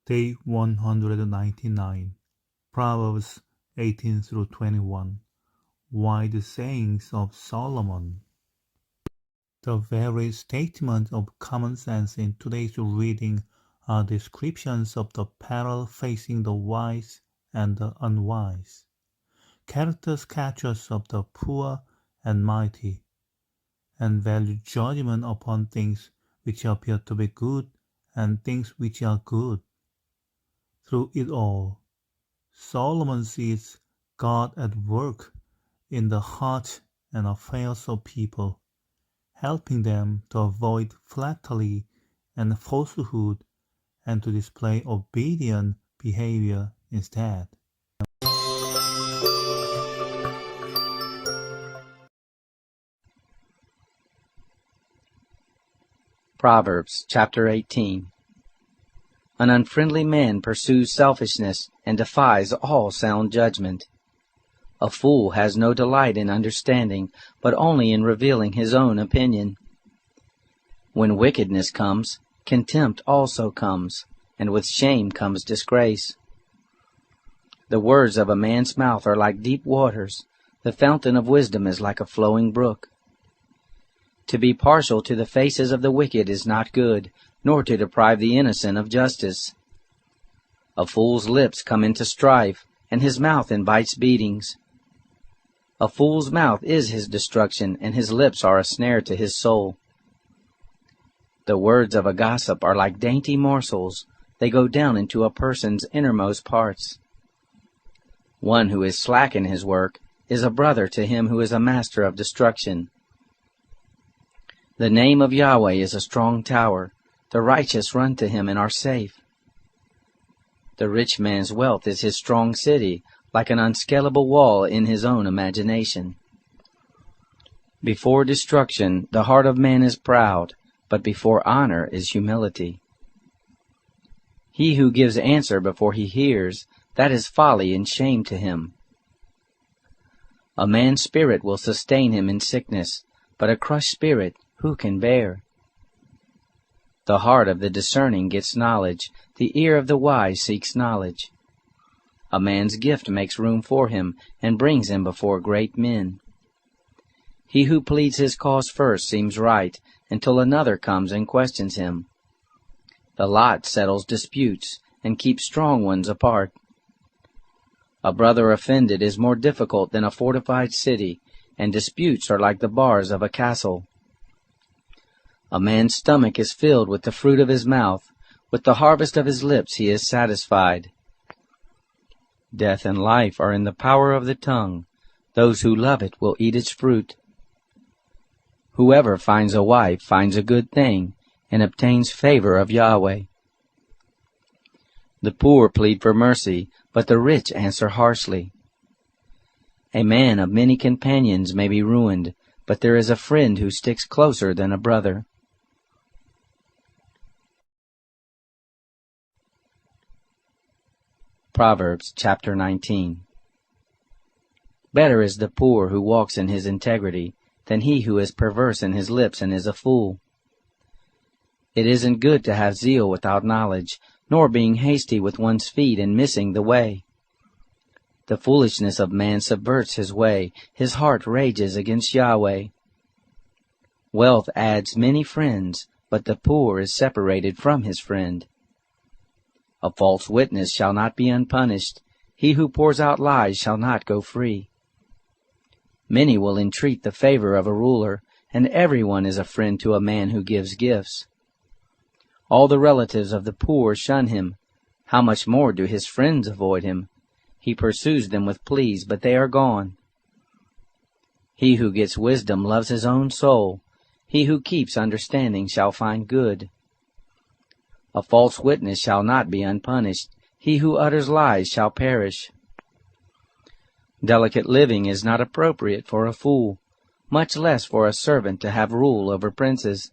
Day 199, Proverbs 18 through 21. Wise sayings of Solomon. The very statements of common sense in today's reading are descriptions of the peril facing the wise and the unwise. Character sketches of the poor and mighty, and value judgment upon things which appear to be good and things which are good. Through it all, Solomon sees God at work in the hearts and affairs of people, helping them to avoid flattery and falsehood and to display obedient behavior instead. Proverbs chapter 18. An unfriendly man pursues selfishness and defies all sound judgment. A fool has no delight in understanding, but only in revealing his own opinion. When wickedness comes, contempt also comes, and with shame comes disgrace. The words of a man's mouth are like deep waters. The fountain of wisdom is like a flowing brook. To be partial to the faces of the wicked is not good, nor to deprive the innocent of justice. A fool's lips come into strife, and his mouth invites beatings. A fool's mouth is his destruction, and his lips are a snare to his soul. The words of a gossip are like dainty morsels. They go down into a person's innermost parts. One who is slack in his work is a brother to him who is a master of destruction. The name of Yahweh is a strong tower. The righteous run to him and are safe. The rich man's wealth is his strong city, like an unscalable wall in his own imagination. Before destruction the heart of man is proud, but before honor is humility. He who gives answer before he hears, that is folly and shame to him. A man's spirit will sustain him in sickness, but a crushed spirit who can bear? The heart of the discerning gets knowledge, the ear of the wise seeks knowledge. A man's gift makes room for him, and brings him before great men. He who pleads his cause first seems right, until another comes and questions him. The lot settles disputes, and keeps strong ones apart. A brother offended is more difficult than a fortified city, and disputes are like the bars of a castle. A man's stomach is filled with the fruit of his mouth. With the harvest of his lips he is satisfied. Death and life are in the power of the tongue. Those who love it will eat its fruit. Whoever finds a wife finds a good thing, and obtains favor of Yahweh. The poor plead for mercy, but the rich answer harshly. A man of many companions may be ruined, but there is a friend who sticks closer than a brother. Proverbs chapter 19. Better is the poor who walks in his integrity than he who is perverse in his lips and is a fool. It isn't good to have zeal without knowledge, nor being hasty with one's feet and missing the way. The foolishness of man subverts his way, his heart rages against Yahweh. Wealth adds many friends, but the poor is separated from his friend. A false witness shall not be unpunished. He who pours out lies shall not go free. Many will entreat the favor of a ruler, and everyone is a friend to a man who gives gifts. All the relatives of the poor shun him. How much more do his friends avoid him? He pursues them with pleas, but they are gone. He who gets wisdom loves his own soul. He who keeps understanding shall find good. A false witness shall not be unpunished. He who utters lies shall perish. Delicate living is not appropriate for a fool, much less for a servant to have rule over princes.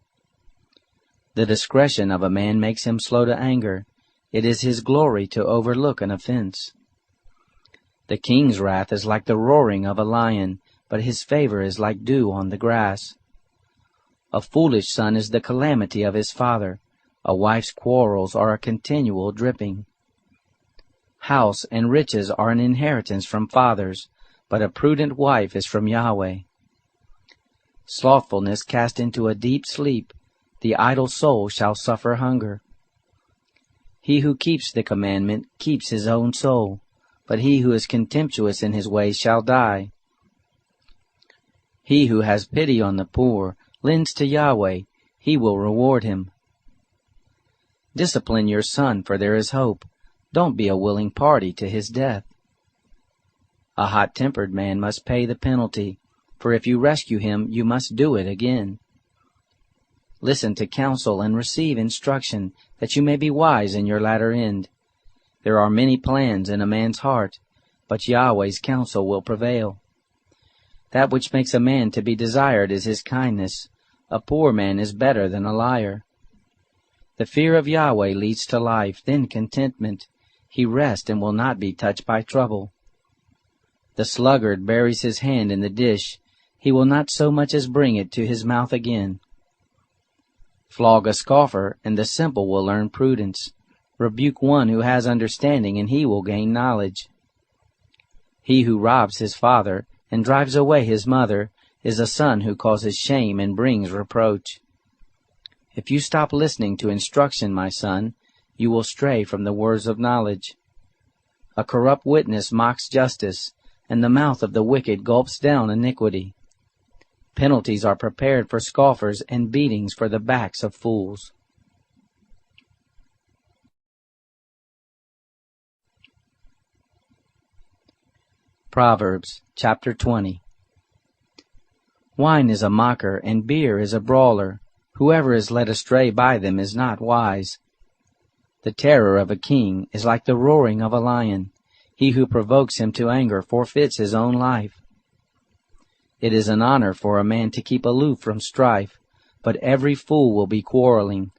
The discretion of a man makes him slow to anger. It is his glory to overlook an offense. The king's wrath is like the roaring of a lion, but his favor is like dew on the grass. A foolish son is the calamity of his father, A wife's quarrels are a continual dripping. House and riches are an inheritance from fathers, but a prudent wife is from Yahweh. Slothfulness cast into a deep sleep, the idle soul shall suffer hunger. He who keeps the commandment keeps his own soul, but he who is contemptuous in his ways shall die. He who has pity on the poor lends to Yahweh, he will reward him. Discipline your son, for there is hope. Don't be a willing party to his death. A hot-tempered man must pay the penalty, for if you rescue him, you must do it again. Listen to counsel and receive instruction, that you may be wise in your latter end. There are many plans in a man's heart, but Yahweh's counsel will prevail. That which makes a man to be desired is his kindness. A poor man is better than a liar. The fear of Yahweh leads to life, then contentment. He rests and will not be touched by trouble. The sluggard buries his hand in the dish. He will not so much as bring it to his mouth again. Flog a scoffer, and the simple will learn prudence. Rebuke one who has understanding, and he will gain knowledge. He who robs his father and drives away his mother is a son who causes shame and brings reproach. If you stop listening to instruction, my son, you will stray from the words of knowledge. A corrupt witness mocks justice, and the mouth of the wicked gulps down iniquity. Penalties are prepared for scoffers and beatings for the backs of fools. Proverbs chapter 20. Wine is a mocker, and beer is a brawler. Whoever is led astray by them is not wise. The terror of a king is like the roaring of a lion. He who provokes him to anger forfeits his own life. It is an honor for a man to keep aloof from strife, but every fool will be quarreling.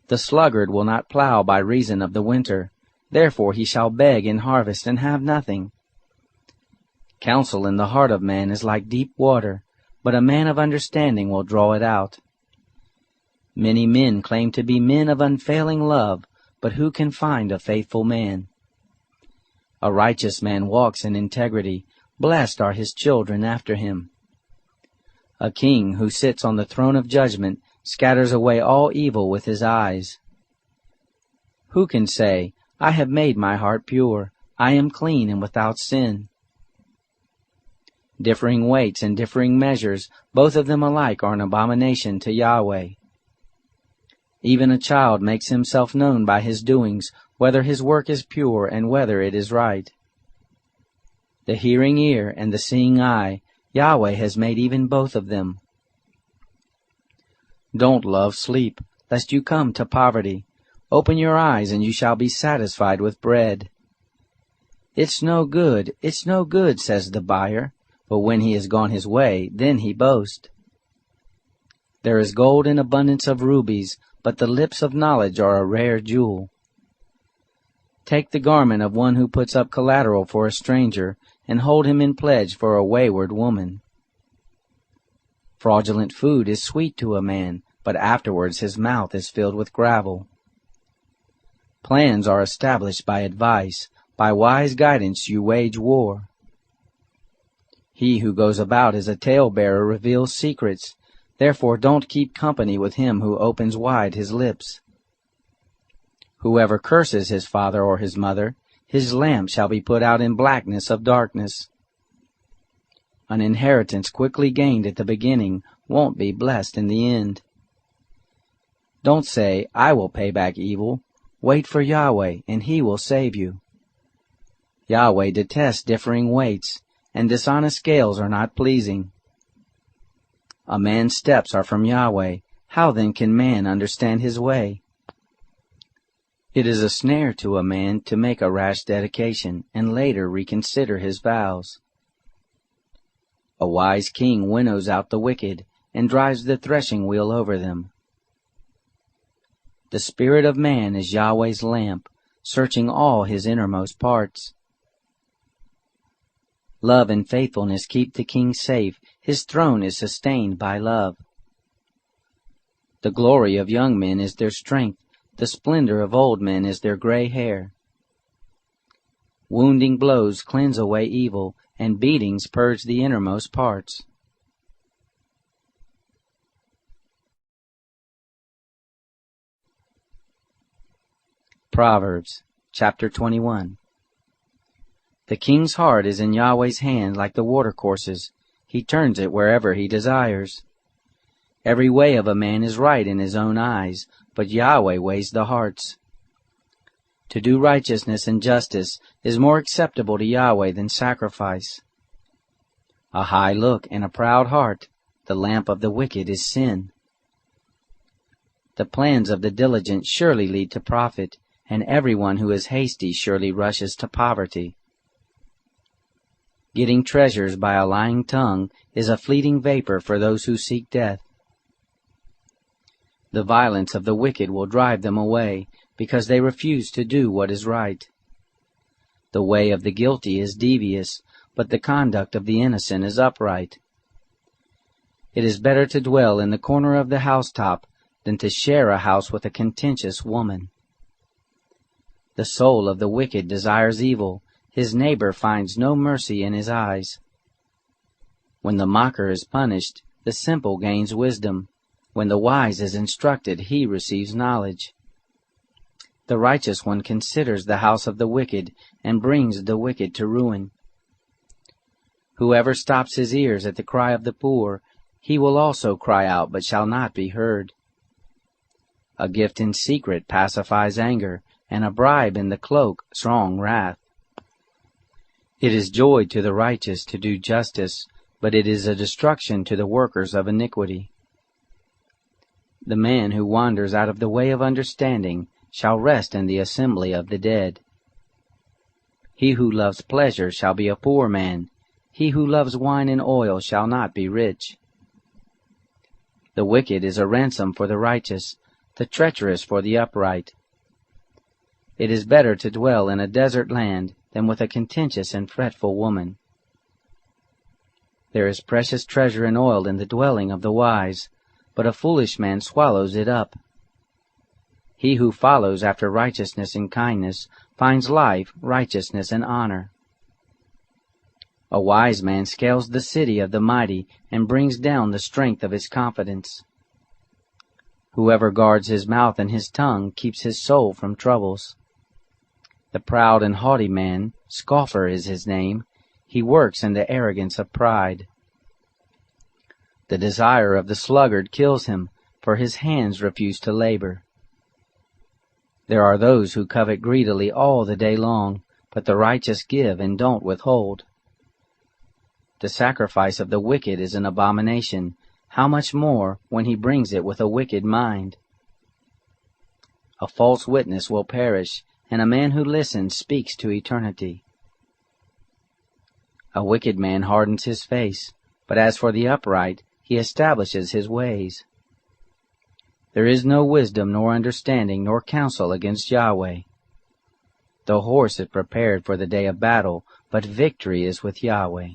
The sluggard will not plow by reason of the winter, therefore he shall beg in harvest and have nothing. Counsel in the heart of man is like deep water, but a man of understanding will draw it out. Many men claim to be men of unfailing love, but who can find a faithful man? A righteous man walks in integrity, blessed are his children after him. A king who sits on the throne of judgment scatters away all evil with his eyes. Who can say, I have made my heart pure, I am clean and without sin? Differing weights and differing measures, both of them alike are an abomination to Yahweh. Even a child makes himself known by his doings, whether his work is pure and whether it is right. The hearing ear and the seeing eye, Yahweh has made even both of them. Don't love sleep, lest you come to poverty. Open your eyes, and you shall be satisfied with bread. It's no good, says the buyer, but when he has gone his way, then he boasts. There is gold in abundance of rubies, but the lips of knowledge are a rare jewel. Take the garment of one who puts up collateral for a stranger, and hold him in pledge for a wayward woman. Fraudulent food is sweet to a man, but afterwards his mouth is filled with gravel. Plans are established by advice. By wise guidance you wage war. He who goes about as a talebearer reveals secrets. Therefore don't keep company with him who opens wide his lips. Whoever curses his father or his mother, his lamp shall be put out in blackness of darkness. An inheritance quickly gained at the beginning won't be blessed in the end. Don't say, I will pay back evil. Wait for Yahweh, and he will save you. Yahweh detests differing weights, and dishonest scales are not pleasing. A man's steps are from Yahweh. How then can man understand his way? It is a snare to a man to make a rash dedication, and later reconsider his vows. A wise king winnows out the wicked, and drives the threshing wheel over them. The spirit of man is Yahweh's lamp, searching all his innermost parts. Love and faithfulness keep the king safe. His throne is sustained by love. The glory of young men is their strength, the splendor of old men is their gray hair. Wounding blows cleanse away evil, and beatings purge the innermost parts. Proverbs chapter 21. The king's heart is in Yahweh's hand like the watercourses. He turns it wherever he desires. Every way of a man is right in his own eyes, but Yahweh weighs the hearts. To do righteousness and justice is more acceptable to Yahweh than sacrifice. A high look and a proud heart, the lamp of the wicked is sin. The plans of the diligent surely lead to profit, and everyone who is hasty surely rushes to poverty. Getting treasures by a lying tongue is a fleeting vapor for those who seek death. The violence of the wicked will drive them away, because they refuse to do what is right. The way of the guilty is devious, but the conduct of the innocent is upright. It is better to dwell in the corner of the housetop than to share a house with a contentious woman. The soul of the wicked desires evil, his neighbor finds no mercy in his eyes. When the mocker is punished, the simple gains wisdom. When the wise is instructed, he receives knowledge. The righteous one considers the house of the wicked, and brings the wicked to ruin. Whoever stops his ears at the cry of the poor, he will also cry out, but shall not be heard. A gift in secret pacifies anger, and a bribe in the cloak strong wrath. It is joy to the righteous to do justice, but it is a destruction to the workers of iniquity. The man who wanders out of the way of understanding shall rest in the assembly of the dead. He who loves pleasure shall be a poor man. He who loves wine and oil shall not be rich. The wicked is a ransom for the righteous, the treacherous for the upright. It is better to dwell in a desert land than with a contentious and fretful woman. There is precious treasure and oil in the dwelling of the wise, but a foolish man swallows it up. He who follows after righteousness and kindness finds life, righteousness, and honor. A wise man scales the city of the mighty and brings down the strength of his confidence. Whoever guards his mouth and his tongue keeps his soul from troubles. The proud and haughty man, scoffer is his name, he works in the arrogance of pride. The desire of the sluggard kills him, for his hands refuse to labor. There are those who covet greedily all the day long, but the righteous give and don't withhold. The sacrifice of the wicked is an abomination, how much more when he brings it with a wicked mind? A false witness will perish, and a man who listens speaks to eternity. A wicked man hardens his face, but as for the upright, he establishes his ways. There is no wisdom nor understanding nor counsel against Yahweh. The horse is prepared for the day of battle, but victory is with Yahweh.